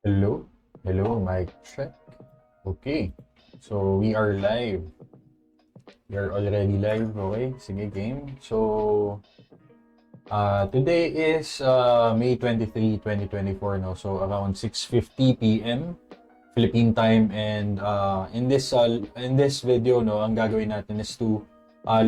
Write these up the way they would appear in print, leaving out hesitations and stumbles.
Hello, hello, mic check. Okay, so we are live. We are already live. Okay, sige game. So, today is May 23, 2024. No, so around 6:50 p.m. Philippine time, and in this video, no, ang gagawin natin is to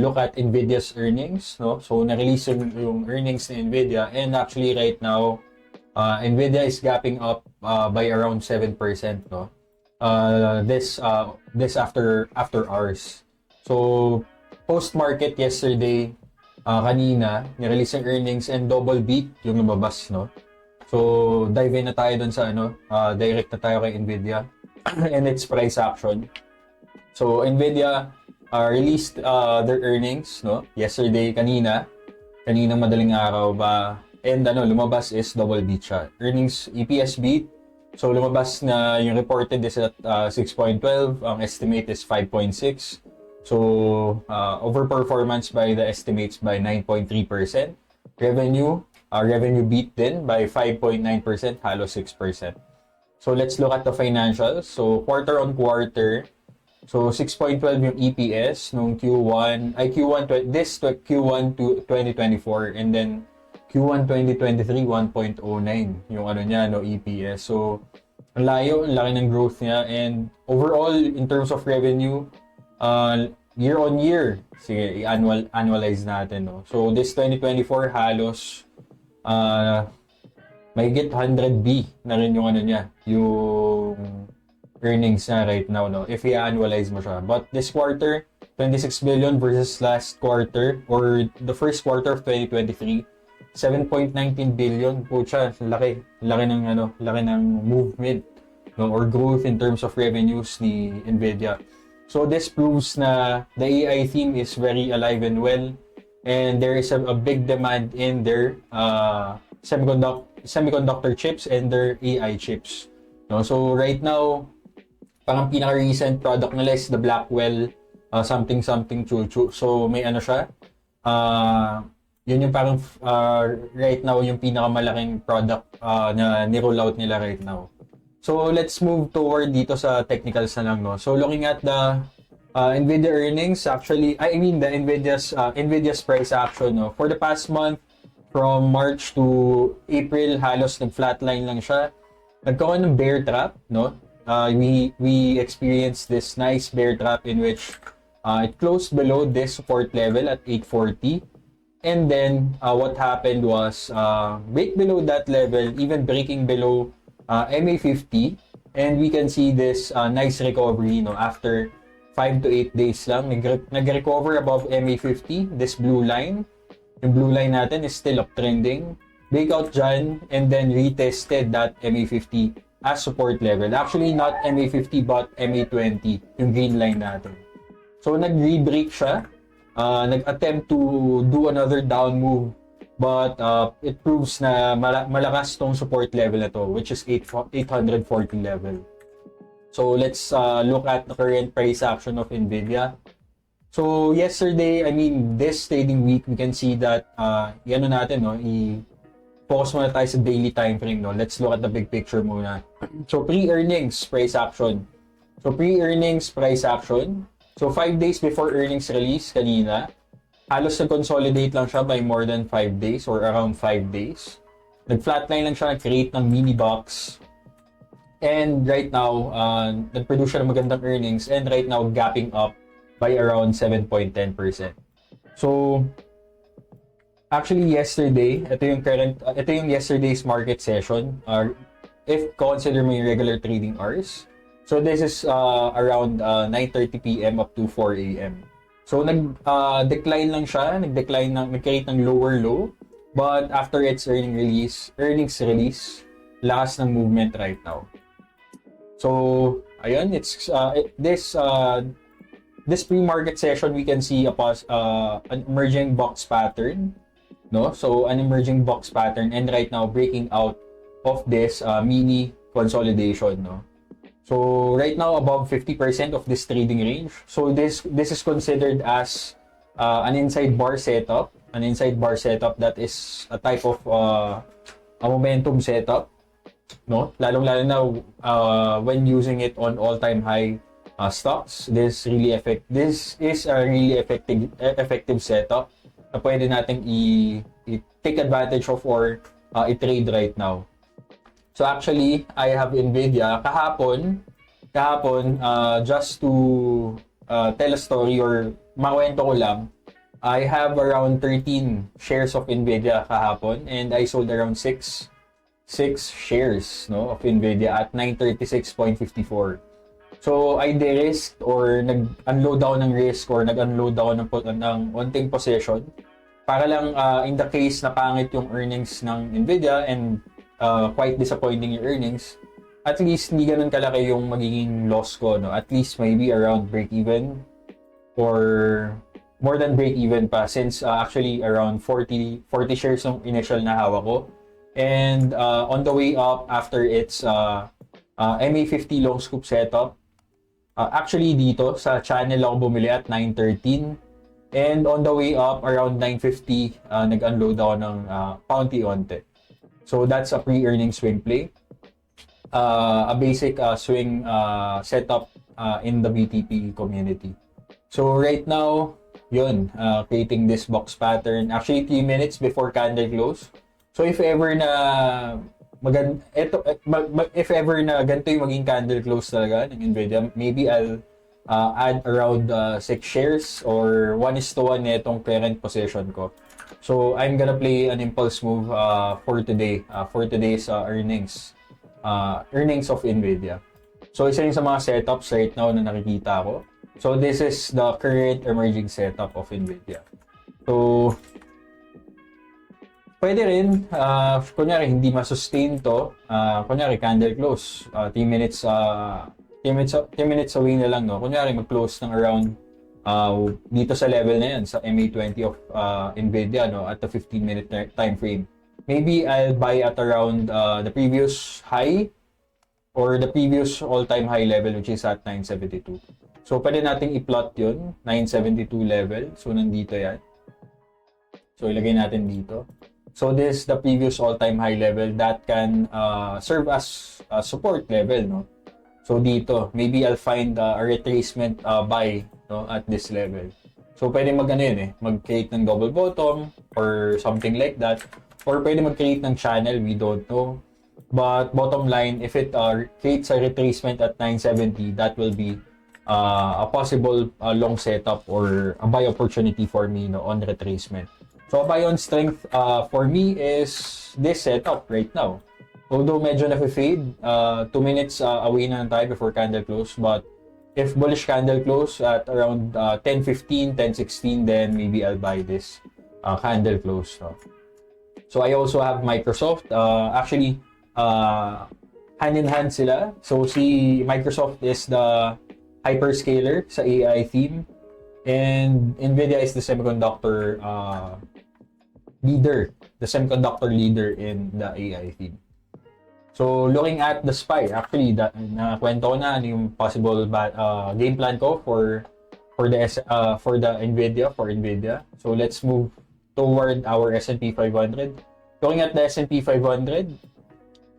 look at Nvidia's earnings. No, so na-release yung earnings ni Nvidia, and actually right now, Nvidia is gapping up by around 7%, no? This after hours. So post market yesterday, kanina ni-release yung earnings and double beat yung lumabas, no? So dive in na tayo dun sa direct na tayo kay Nvidia and its price action. So Nvidia released their earnings, no? Yesterday kaninang madaling araw ba. And lumabas is double beat siya. Earnings EPS beat. So lumabas na yung reported is at 6.12, ang estimate is 5.6. So overperformance by the estimates by 9.3%. Revenue beat din by 5.9%, halos 6%. So let's look at the financials. So quarter on quarter, so 6.12 yung EPS nung Q1 to 2024, and then Q1 2023 1.09 yung niya, no, EPS. So ang laki ng growth niya, and overall in terms of revenue, year on year, sige, annualize natin, no. So this 2024 halos mahigit 100B na rin yung niya, yung earnings na right now, no, if i-annualize mo siya. But this quarter, 26 billion versus last quarter or the first quarter of 2023, 7.19 billion. Pucha, laki ng movement, no, or growth in terms of revenues ni Nvidia. So this proves na the AI theme is very alive and well, and there is a big demand in their semiconductor chips and their AI chips, no. So right now, parang pinaka-recent product nila is the Blackwell something Chuchu. So may siya, yun yung parang right now yung pinakamalaking product na ni-roll out nila right now. So let's move toward dito sa technicals na lang, no. So looking at the Nvidia earnings, actually, the Nvidia's price action, no. For the past month, from March to April, halos nag-flatline lang siya. Nagkaroon ng bear trap, no. We experienced this nice bear trap in which it closed below this support level at 840. And then, what happened was, break below that level, even breaking below MA50, and we can see this nice recovery, no, after 5 to 8 days lang. Nag-recover above MA50, this blue line. Yung blue line natin is still uptrending. Breakout dyan, and then retested that MA50 as support level. Actually, not MA50, but MA20, yung green line natin. So, nag-rebreak siya. Nag-attempt to do another down move, but it proves na malakas tong support level na to, which is 840 level. So let's look at the current price action of Nvidia. So yesterday, this trading week, we can see that natin, no, i-focus muna tayo sa daily time frame, no. Let's look at the big picture muna. So pre-earnings price action. So 5 days before earnings release kanina, halos nag-consolidate lang siya by more than 5 days or around 5 days. Nag-flatline lang siya, nag-create ng mini box. And right now, nag-produce siya ng magandang earnings, and right now gapping up by around 7.10%. So actually yesterday, ito yung yesterday's market session. If consider mo yung regular trading hours. So this is around 9:30 p.m. up to 4 a.m. So nag-decline lang siya, nag-create ng lower low, but after its earnings release, lakas ng movement right now. So ayun, it's this pre-market session, we can see an emerging box pattern, no? So an emerging box pattern, and right now breaking out of this mini consolidation, no? So right now above 50% of this trading range. So this is considered as an inside bar setup. An inside bar setup that is a type of a momentum setup. no? Lalong-lalo na when using it on all-time high stocks. This is a really effective setup na pwede nating i-take advantage of or i-trade right now. So actually, I have Nvidia kahapon, just to tell a story or makwento ko lang, I have around 13 shares of Nvidia kahapon and I sold around 6 shares, no, of Nvidia at 936.54. So I de-risked or nag-unload ako ng risk or nag-unload ako ng onting possession para lang in the case na pangit yung earnings ng Nvidia and quite disappointing yung earnings, at least hindi ganun kalaki yung magiging loss ko, no? At least maybe around break-even or more than break-even pa since actually around 40 shares yung initial na hawak ko. And on the way up after its MA50 long scoop setup, actually dito sa channel ako bumili at 913 and on the way up around 950 nag-unload ako ng paunti-unti. So that's a pre-earning swing play. A basic swing setup in the BTP community. So right now, yun, creating this box pattern. Actually, 3 minutes before candle close. So if ever na if ever na ganito yung maging candle close talaga ng Nvidia, maybe I'll add around 6 shares or 1:1 na itong current position ko. So I'm gonna play an impulse move for today, for today's earnings of Nvidia. So isa yun sa mga setups right now na nakikita ko. So this is the current emerging setup of Nvidia. So pwede rin, kunyari hindi masustain to, kunyari candle close, 3 minutes away na lang, no? Kunyari mag-close ng around dito sa level na yan, sa MA20 of Nvidia, no? At the 15-minute time frame. Maybe I'll buy at around the previous high or the previous all-time high level which is at 972. So pwede nating i-plot yun, 972 level. So nandito yan. So ilagay natin dito. So this is the previous all-time high level that can serve as a support level, no? So dito, maybe I'll find a retracement buy, no, at this level. So pwede mag-create ng double bottom or something like that. Or pwede mag-create ng channel, we don't know. But bottom line, if it creates a retracement at 970, that will be a possible long setup or a buy opportunity for me, no, on retracement. So buy on strength for me is this setup right now. Although medyo na-fade, 2 minutes away na tayo before candle close. But if bullish candle close at around 10:15, 10:16, then maybe I'll buy this candle close. No? So I also have Microsoft. Actually, hand in hand sila. So si Microsoft is the hyperscaler sa AI theme. And Nvidia is the semiconductor leader in the AI theme. So looking at the SPY, actually nakwento ko na ano yung possible game plan ko for the Nvidia. So let's move toward our S&P 500. Looking at the S&P 500,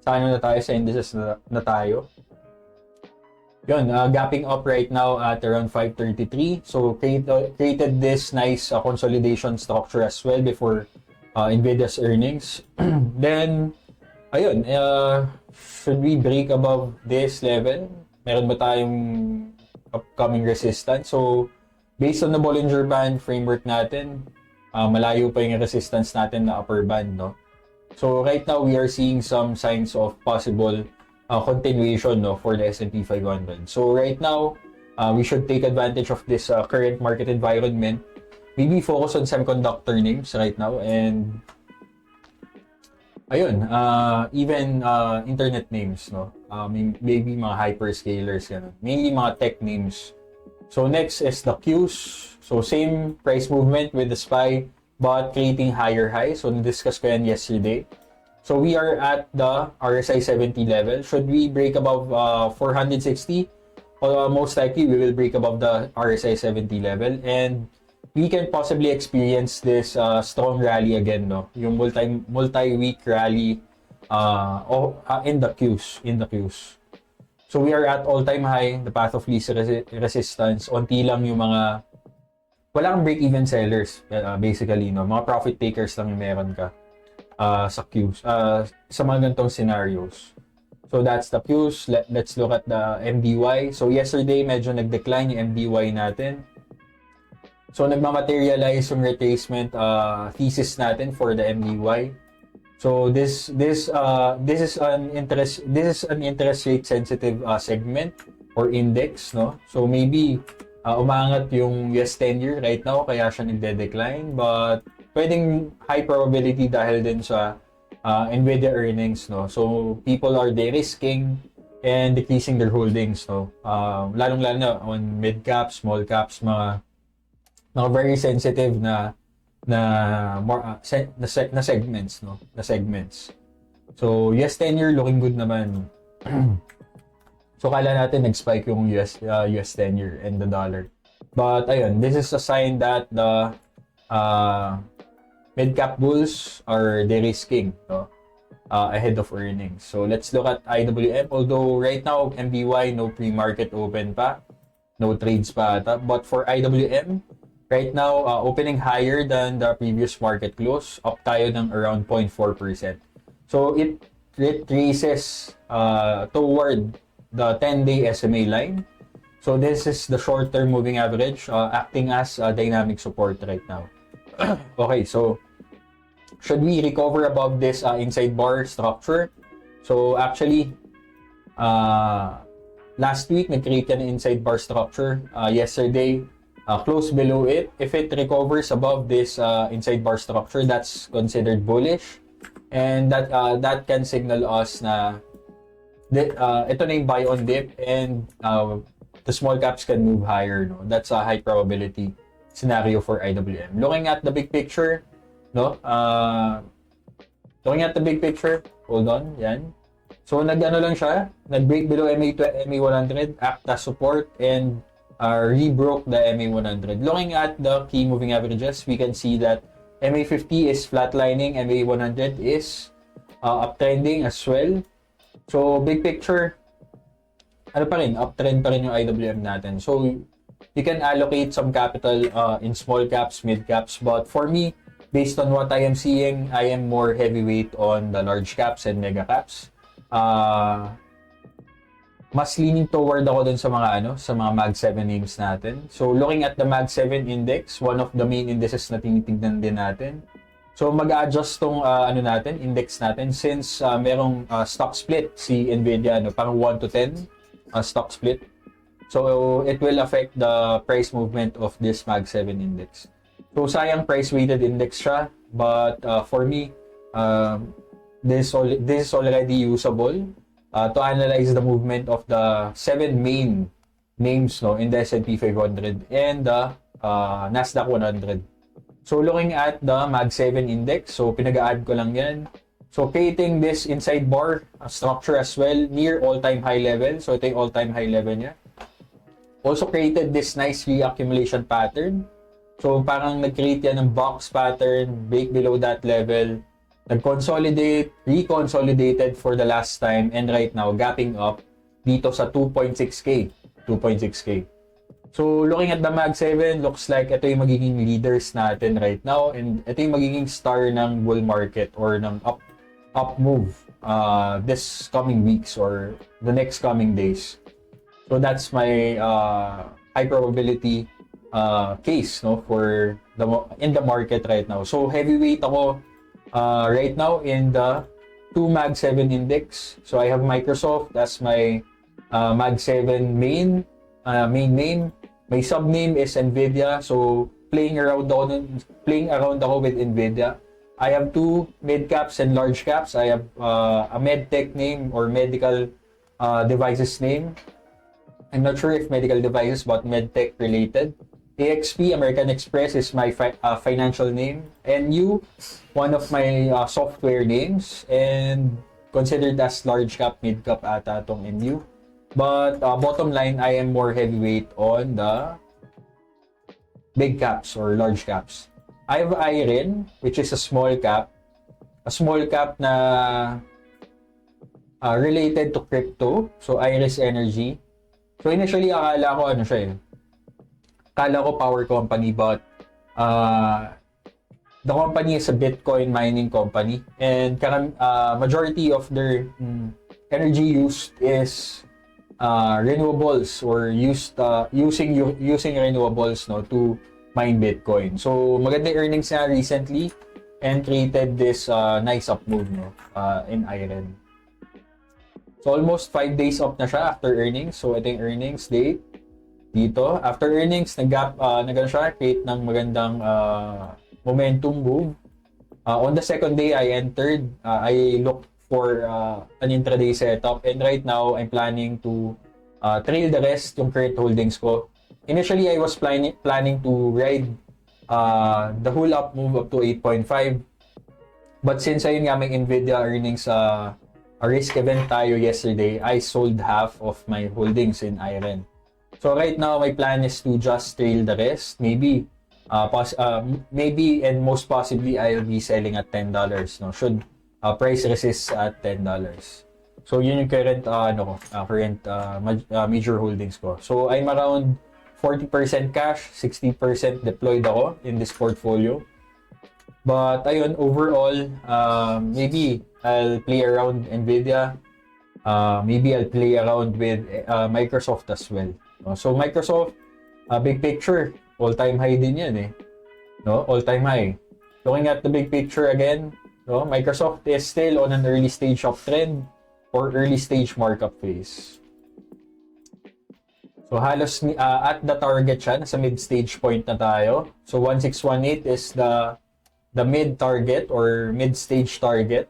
sa ano na tayo, sa indices na tayo. Yun, gapping up right now at around 533. So created this nice consolidation structure as well before Nvidia's earnings. Then ayun, should we break above this level? Meron ba tayong upcoming resistance? So, based on the Bollinger Band framework natin, malayo pa yung resistance natin na upper band, no? So, right now, we are seeing some signs of possible continuation, no, for the S&P 500. So, right now, we should take advantage of this current market environment. Maybe focus on semiconductor names right now and ayun, even internet names, no? Maybe mga hyperscalers, ganun. Mainly mga tech names. So next is the Qs. So same price movement with the SPY, but creating higher highs. So na-discuss ko yan yesterday. So we are at the RSI 70 level. Should we break above 460? Most likely, we will break above the RSI 70 level. And we can possibly experience this strong rally again, no? Yung multi-week rally in the queues. So we are at all-time high, the path of least resistance. Onti lang yung mga wala kang break-even sellers, basically, no? Mga profit takers lang yung meron ka sa queues, sa mga ganitong scenarios. So that's the queues. Let's look at the MDY. So yesterday, medyo nag-decline yung MDY natin. So nagmamaterialize yung retracement thesis natin for the MDY. So this is an interest rate sensitive segment or index, no? So maybe umangat yung US 10-year right now kaya siya nagde-decline, but pwedeng high probability dahil din sa Nvidia earnings, no? So people are de-risking and decreasing their holdings, no? Lalong-lalo na on mid caps, small caps, mga very sensitive na segments, no? Na segments. So, US 10-year looking good naman. So, kala natin nag-spike yung US 10-year and the dollar. But, ayun, this is a sign that the mid-cap bulls are de-risking, no? Ahead of earnings. So, let's look at IWM. Although, right now, MBY, no pre-market open pa. No trades pa ata. But for IWM, right now, opening higher than the previous market close. Up tayo ng around 0.4%. So, it retraces toward the 10-day SMA line. So, this is the short-term moving average acting as dynamic support right now. Okay, so, should we recover above this inside bar structure? So, actually, last week, nag-create yan inside bar structure. Yesterday, close below it. If it recovers above this inside bar structure, that's considered bullish, and that can signal us na ito na yung buy on dip, and the small caps can move higher, no? That's a high probability scenario for IWM. Looking at the big picture, no? Looking at the big picture, hold on, yan. So nag-ano lang siya, nag-break below MA100, act as support, and rebroke the MA100. Looking at the key moving averages, we can see that MA50 is flatlining, MA100 is uptrending as well. So, big picture, ano pa rin, uptrend pa rin yung IWM natin. So, you can allocate some capital in small caps, mid caps, but for me, based on what I am seeing, I am more heavyweight on the large caps and mega caps. Mas leaning toward ako dun sa mga Mag 7 names natin. So looking at the Mag 7 index, one of the main indices na tinitignan din natin. So mag-adjust tong index natin since merong stock split si Nvidia, parang 1 to 10 stock split. So it will affect the price movement of this Mag 7 index. So sayang price weighted index siya, but for me this is already usable to analyze the movement of the 7 main names, no, in the S&P 500 and the Nasdaq 100. So looking at the Mag 7 index, so pinag-add ko lang yan. So creating this inside bar structure as well near all-time high level. So ito yung all-time high level niya. Also created this nice reaccumulation pattern. So parang nag-create yan ng box pattern, break below that level, reconsolidated for the last time, and right now gapping up dito sa 2.6K. So looking at the Mag 7, looks like ito yung magiging leaders natin right now, and ito yung magiging star ng bull market or ng up move this coming weeks or the next coming days. So that's my high probability case, no, for in the market right now. So heavyweight ako right now in the 2 Mag 7 index. So I have Microsoft as my Mag 7 main name. My sub-name is Nvidia. So playing around ako with Nvidia. I have 2 mid caps and large caps. I have a medtech name or medical devices name. I'm not sure if medical devices, but medtech related. AXP, American Express, is my financial name. NU, one of my software names, and considered as large cap, mid cap ata tong NU. But bottom line, I am more heavyweight on the big caps or large caps. I have IRIN, which is a small cap na related to crypto. So, Iris Energy. So, initially, akala ko ano siya eh. Akala ko power company, but the company is a Bitcoin mining company. And majority of their energy used is renewables, or using renewables, no, to mine Bitcoin. So, maganda earnings na recently and created this nice up move, no, in IREN. So, almost 5 days off na siya after earnings. So, ito yung earnings date dito. After earnings, nag-ano siya, create ng magandang momentum move. On the second day, I looked for an intraday setup, and right now, I'm planning to trail the rest yung current holdings ko. Initially, I was planning to ride the whole up move up to 8.5. But since ayun nga may Nvidia earnings a risk event tayo yesterday, I sold half of my holdings in IREN. So right now, my plan is to just trail the rest. Maybe and most possibly, I'll be selling at $10. No, should price resist at $10. So yun yung current major holdings ko. So I'm around 40% cash, 60% deployed ako in this portfolio. But ayun, overall, maybe I'll play around Nvidia. Maybe I'll play around with Microsoft as well. No? So Microsoft, big picture, all-time high din yan eh. No? All-time high. Looking at the big picture again, no? Microsoft is still on an early stage uptrend or early stage markup phase. So halos at the target siya, nasa mid-stage point na tayo. So 1618 is the mid target or mid-stage target.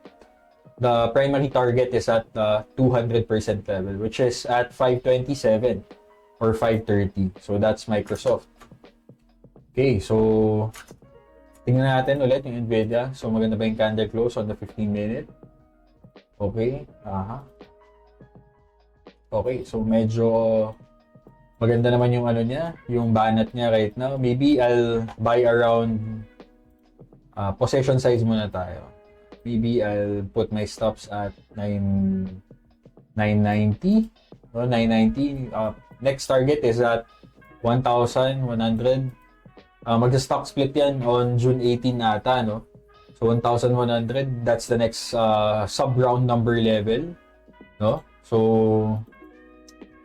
The primary target is at the 200% level, which is at 527 or 530. So that's Microsoft. Okay, so tingnan natin ulit yung Nvidia. So maganda ba yung candle close on the 15-minute? Okay, Okay, so medyo maganda naman yung ano niya, yung banat niya right now. Maybe I'll buy around possession size muna tayo. Maybe I'll put my stops at 990. No, 990. Next target is at 1,100. Magsa-stock split yan on June 18 ata, no? So 1,100, that's the next sub-round number level, no? So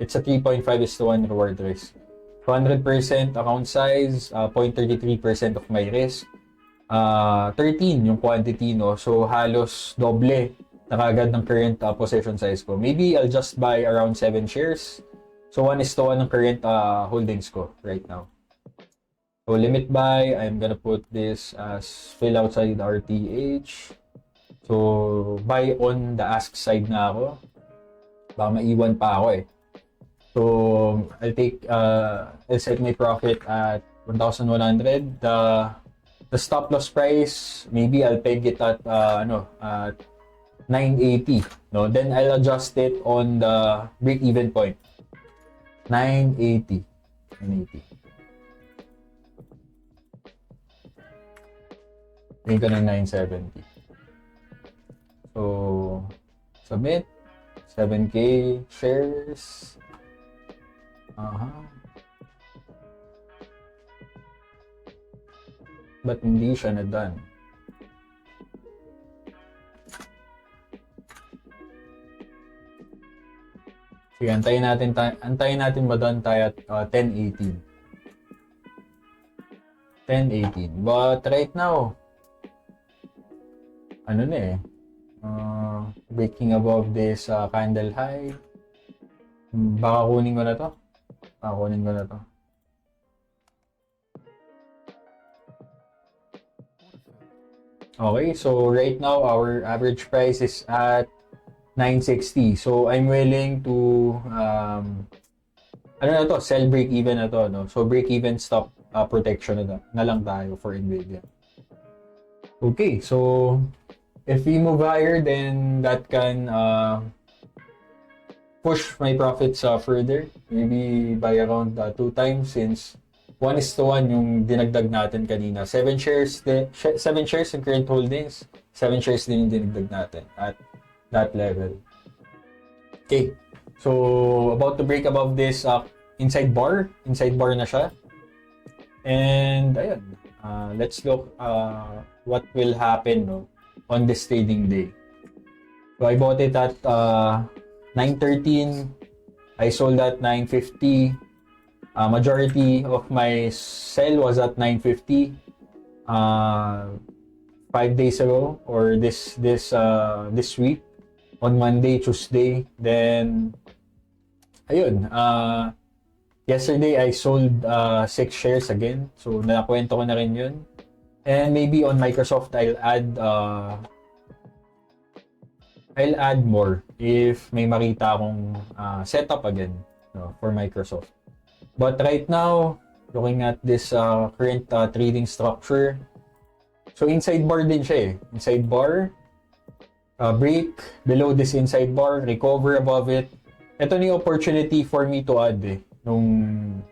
it's a 3.5:1 reward risk. 100% account size, 0.33% of my risk. 13 yung quantity, no? So halos doble na kagad ng current possession size ko. Maybe I'll just buy around 7 shares. So 1:1 ng current holdings ko right now. So limit buy, I'm gonna put this as fill outside RTH. So buy on the ask side na ako. Baka maiwan pa ako eh. So I'll set my profit at 1,100. The stop loss price, maybe I'll peg it at at 980. No, then I'll adjust it on the break even point. 980. Tingin ko ng 970. So, submit. 7K shares. Ba't hindi siya na-done? Sige, antayin natin ma-done tayo at 1018. 1018. But right now, ano na eh, breaking above this candle high. Baka kunin ko na to. Okay, so right now our average price is at 960. So I'm willing to sell break even na to, no? So break even stop protection na lang tayo for Nvidia. Okay, so if we move higher, then that can push my profits further. Maybe by around 2 times, since 1:1 yung dinagdag natin kanina. 7 shares in current holdings. 7 shares din yung dinagdag natin at that level. Okay. So, about to break above this inside bar. Inside bar na siya. And, ayun. Let's look what will happen, no, on this trading day. So, I bought it at 9:13. I sold at 9:50. Majority of my sell was at 9:50. 5 days ago, or this week, on Monday, Tuesday. Then, ayun, yesterday I sold 6 shares again. So, nakakwento ko na rin yun. And maybe on Microsoft, I'll add more if may makita akong setup again, no, for Microsoft. But right now, looking at this current trading structure, so inside bar din siya eh. Inside bar, break below this inside bar, recover above it. Ito na yung opportunity for me to add eh, nung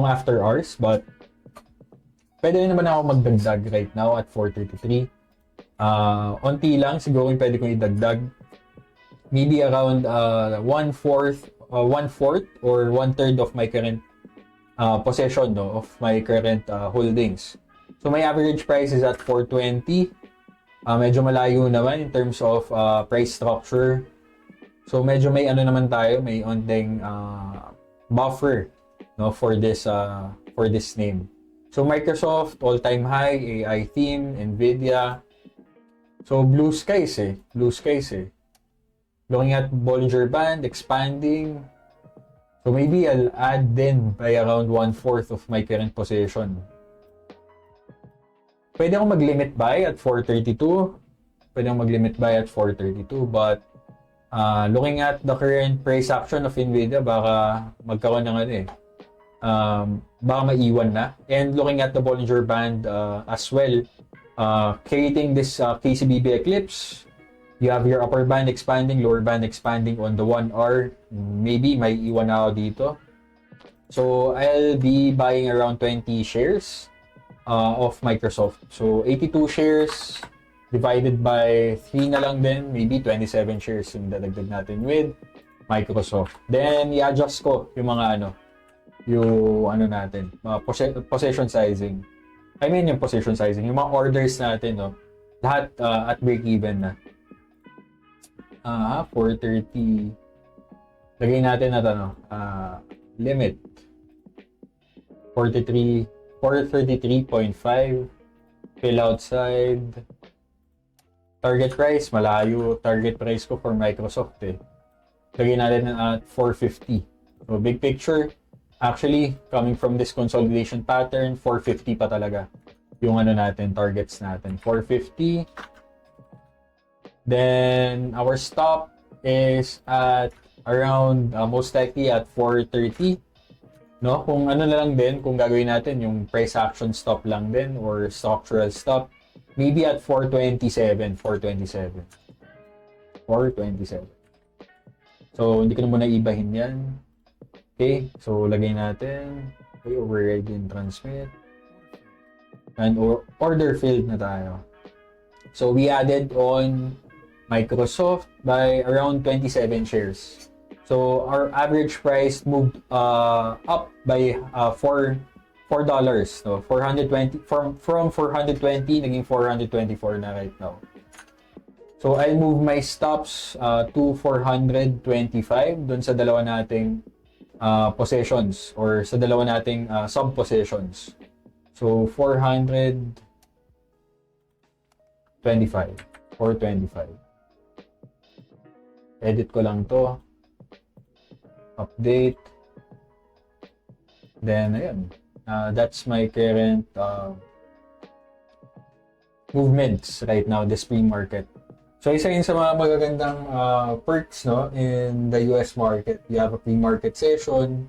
after hours, but pwede rin naman ako magdagdag right now at 4:33. Onti lang, siguro yung pwede kong idagdag. Maybe around 1/4 or 1/3 of my current possession, no, of my current holdings. So my average price is at 420. Medyo malayo naman in terms of price structure. So medyo may ano naman tayo, may onting buffer, no, for this name. So Microsoft all-time high, AI theme, Nvidia. So blue skies eh. Looking at Bollinger Band expanding. So maybe I'll add din by around 1/4 of my current position. Pwede akong mag-limit buy at 432. But looking at the current price action of Nvidia, baka magkaroon ng ano eh. Baka maiwan na. And looking at the Bollinger Band as well, creating this KCBB eclipse, you have your upper band expanding, lower band expanding on the 1 hour. Maybe may iwan na ako dito. So I'll be buying around 20 shares of Microsoft. So 82 shares divided by 3 na lang din, maybe 27 shares yung dadagdag natin with Microsoft. Then i-adjust ko yung mga natin, possession sizing. I mean yung position sizing, yung mga orders natin, no, lahat at break even na. 430. Lagay natin na limit 433.5. Fill outside. Target price, malayo. Target price ko for Microsoft eh. Lagay natin at 450. So, big picture, actually, coming from this consolidation pattern, 450 pa talaga yung targets natin. 450. Then, our stop is at around, most likely at 430. No, kung na lang din, kung gagawin natin yung price action stop lang din or structural stop, maybe at 427. So, hindi ko na muna ibahin yan. Okay, so lagay natin. Okay, override and transmit. And order filled na tayo. So, we added on Microsoft by around 27 shares. So our average price moved up by $4, no, 420 from 420 naging 424 na right now. So I'll move my stops to 425 dun sa dalawa nating possessions or sa dalawa nating sub possessions. So 425. Edit ko lang to. Update. Then, ayan. That's my current movements right now, this pre-market. So, isa yun sa mga magagandang perks, no, in the US market. You have a pre-market session.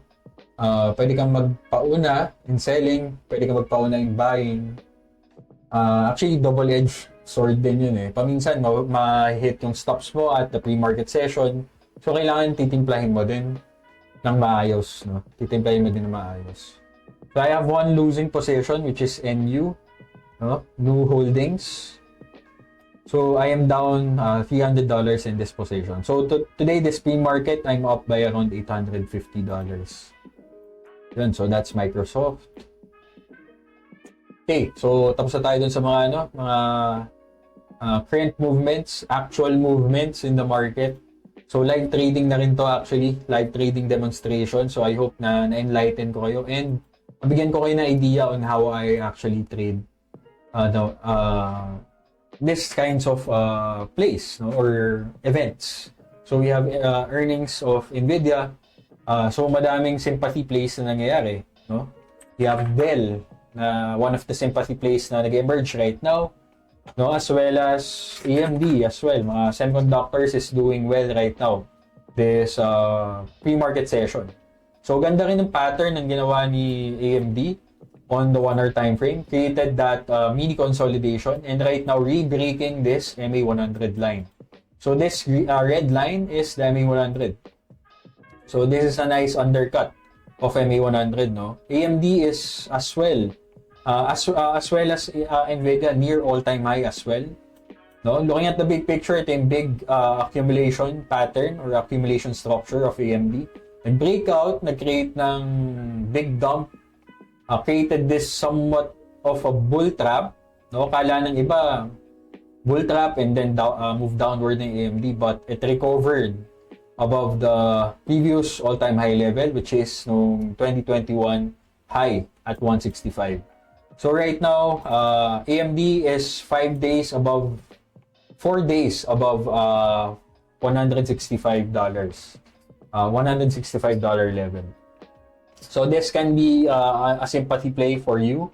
Pwede kang magpauna in selling. Pwede kang magpauna in buying. Actually, double-edged sword din yun eh. Paminsan, ma-hit yung stops mo at the pre-market session. So, kailangan titimplahin mo din ng maayos, no? Titimplahin mo din ng maayos. So, I have one losing position, which is NU, no? New holdings. So I am down $300 in this position. So today, this pre-market, I'm up by around $850. Yun, so that's Microsoft. Okay, so tapos na tayo dun sa mga mga current movements, actual movements in the market. So live trading na rin to actually, live trading demonstration. So I hope na na-enlighten ko kayo and mabigyan ko kayo na idea on how I actually trade this kinds of plays, no, or events. So we have earnings of Nvidia. So madaming sympathy plays na nangyayari, no? We have Dell, na one of the sympathy plays na nag-emerge right now, no, as well as AMD as well. Mga semiconductors is doing well right now this pre-market session. So ganda rin ng pattern ng ginawa ni AMD on the 1-hour time frame, created that mini consolidation, and right now re-breaking this MA100 line. So this red line is the MA100. So this is a nice undercut of MA100, no? AMD is as well as Nvidia near all-time high as well, no? Looking at the big picture, ito yung big accumulation pattern or accumulation structure of AMD. Nag-breakout, nag-create ng big dump, created this somewhat of a bull trap, no? Kala ng iba bull trap and then move downward ng AMD, but it recovered above the previous all-time high level, which is nung 2021 high at 165. So right now, AMD is 4 days above $165, $165 level. So this can be a sympathy play for you.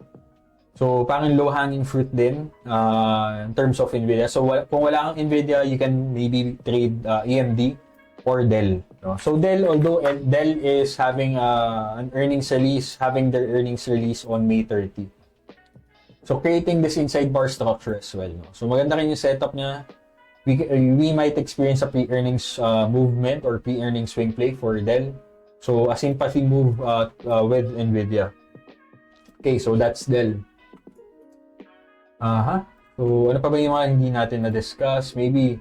So parang low-hanging fruit din in terms of Nvidia. So kung wala kang Nvidia, you can maybe trade AMD or Dell. No? So Dell, although Dell is having an earnings release, having their earnings release on May 30. So creating this inside bar structure as well. No? So maganda rin yung setup niya. We might experience a pre-earnings movement or pre-earnings swing play for Dell. So a sympathy move with Nvidia. Okay, so that's Dell. So ano pa ba yung mga hindi natin na-discuss? Maybe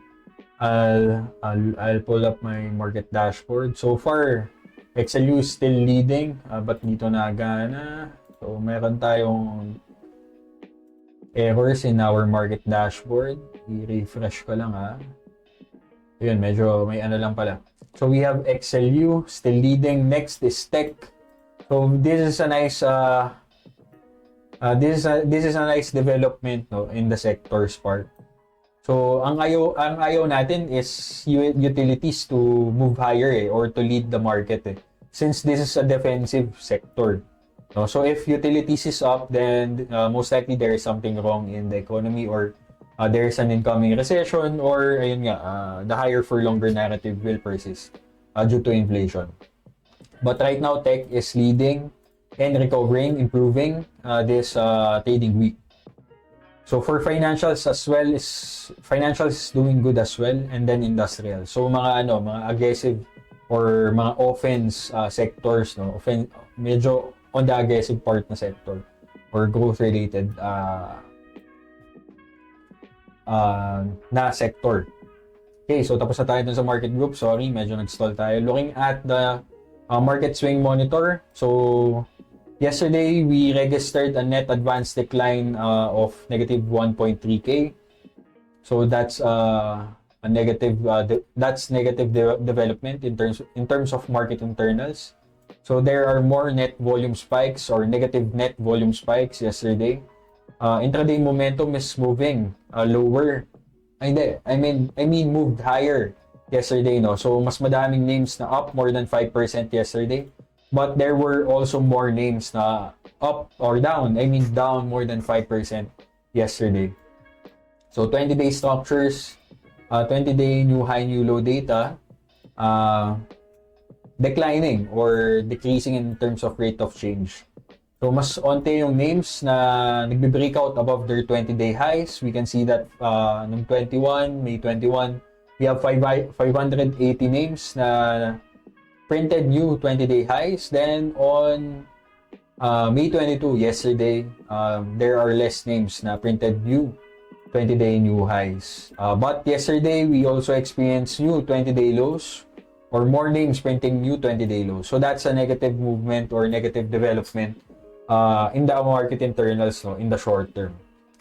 I'll pull up my market dashboard. So far, XLU is still leading, but dito nagana. So meron tayong errors in our market dashboard. I-refresh ko lang Ayun, medyo may ano lang pala. So we have XLU still leading. Next is Tech. So this is a nice this is a nice development, no, in the sector's part. So ang ayaw natin is utilities to move higher or to lead the market since this is a defensive sector. No? So if utilities is up, then most likely there is something wrong in the economy, or there is an incoming recession, or ayun nga, the higher for longer narrative will persist due to inflation. But right now, tech is leading and recovering, improving this trading week. So for financials as well, financials is doing good as well, and then industrial. So mga aggressive or mga offense sectors, no, medyo on the aggressive part na sector or growth related na sector. Okay, so tapos na tayo dun sa market group. Sorry, medyo nag-stall tayo. Looking at the market swing monitor. So yesterday, we registered a net advance decline of negative 1.3K. So that's a negative development in terms of market internals. So there are more net volume spikes or negative net volume spikes yesterday. Intraday momentum is moving lower. I mean moved higher yesterday, no. So mas madaming names na up more than 5% yesterday. But there were also more names na up or down. I mean down more than 5% yesterday. So 20-day structures, 20-day new high, new low data, declining or decreasing in terms of rate of change. So mas onte yung names na nagbe-breakout above their 20-day highs. We can see that noong May 21, we have 580 names na printed new 20-day highs. Then on May 22, yesterday, there are less names na printed new 20-day new highs. But yesterday, we also experienced new 20-day lows, or more names printing new 20-day lows. So that's a negative movement or negative development in the market internals, no, in the short term.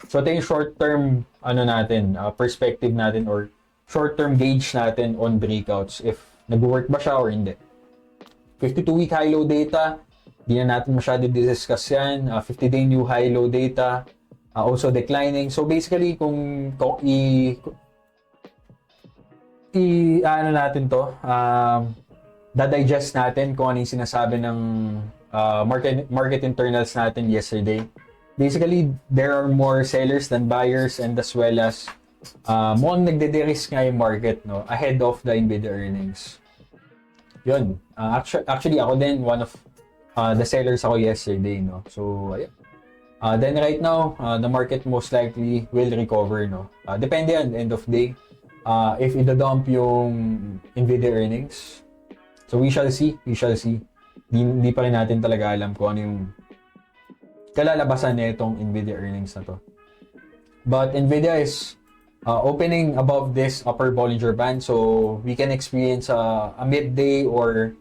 So ito yung short term perspective natin, or short term gauge natin on breakouts, if nag-work ba siya or hindi. 52-week high-low data, di na natin masyado discuss yan. 50-day new high-low data, also declining. So basically, kung natin to, dadigest natin kung ano yung sinasabi ng market internals natin yesterday. Basically, there are more sellers than buyers, and as well as mukhang nagde-de-risk nga yung market, no, ahead of the Nvidia earnings. Yun. Actually, ako din, one of the sellers ako yesterday, no. So, ayun. Then right now, the market most likely will recover, no. Depende yan, end of day. If ida-dump yung Nvidia earnings. So, we shall see. Hindi pa rin natin talaga alam kung ano yung kalalabasan na itong Nvidia earnings na to. But Nvidia is opening above this upper Bollinger Band, so we can experience a midday or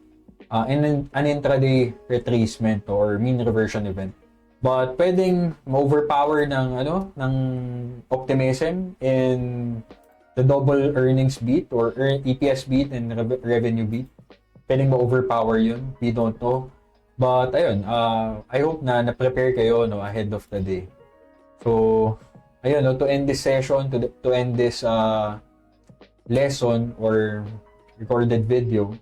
an intraday retracement or mean reversion event. But pwedeng ma-overpower ng optimism in the double earnings beat or EPS beat and revenue beat. Pwedeng ma-overpower yun. We don't know. But ayun, I hope na na-prepare kayo, no, ahead of the day. So, ayun, no, to end this session, to end this lesson or recorded video,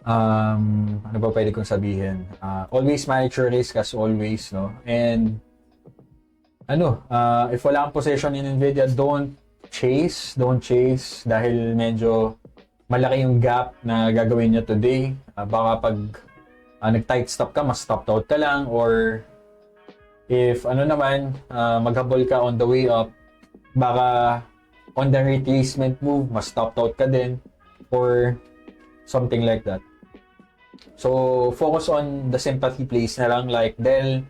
ano ba pwede kong sabihin? Always manage your risk as always, no? And if wala kang position in Nvidia, don't chase dahil medyo malaki yung gap na gagawin niya today. Baka pag nag-tight stop ka, mas stopped out ka lang, or if maghabol ka on the way up, baka on the retracement move, mas stopped out ka din, or something like that. So, focus on the sympathy plays na lang, like Dell,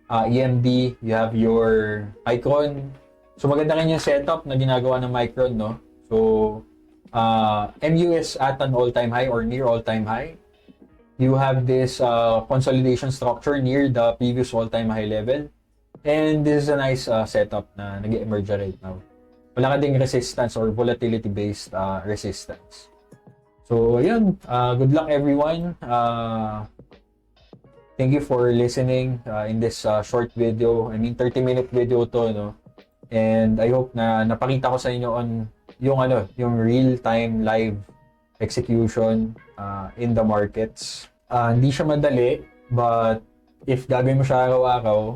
EMD, you have your Micron. So, maganda rin yung setup na ginagawa ng Micron, no? So, MU is at an all-time high or near all-time high. You have this consolidation structure near the previous all-time high level. And this is a nice setup na nag-emerge right now. Wala ka ding resistance or volatility-based resistance. So, ayun. Good luck, everyone. Thank you for listening in this short video. I mean, 30-minute video to, no? And I hope na napakita ko sa inyo on yung real-time live execution in the markets. Hindi siya madali, but if gagawin mo siya araw-araw,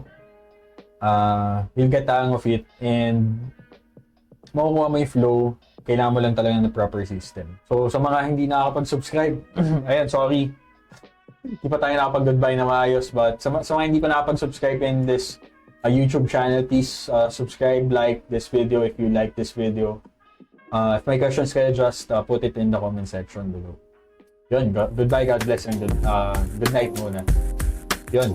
you'll get the hang of it, and makukuha mo yung flow. Kailangan mo lang talaga ng proper system. So, sa mga hindi nakakapag-subscribe, ayan, sorry. Hindi pa tayo nakapag-goodbye na maayos, but sa mga hindi pa nakapag-subscribe in this YouTube channel, please subscribe, like this video if you like this video. If may questions kayo, just put it in the comment section below. Yun, goodbye, God bless, and good night muna. Yun.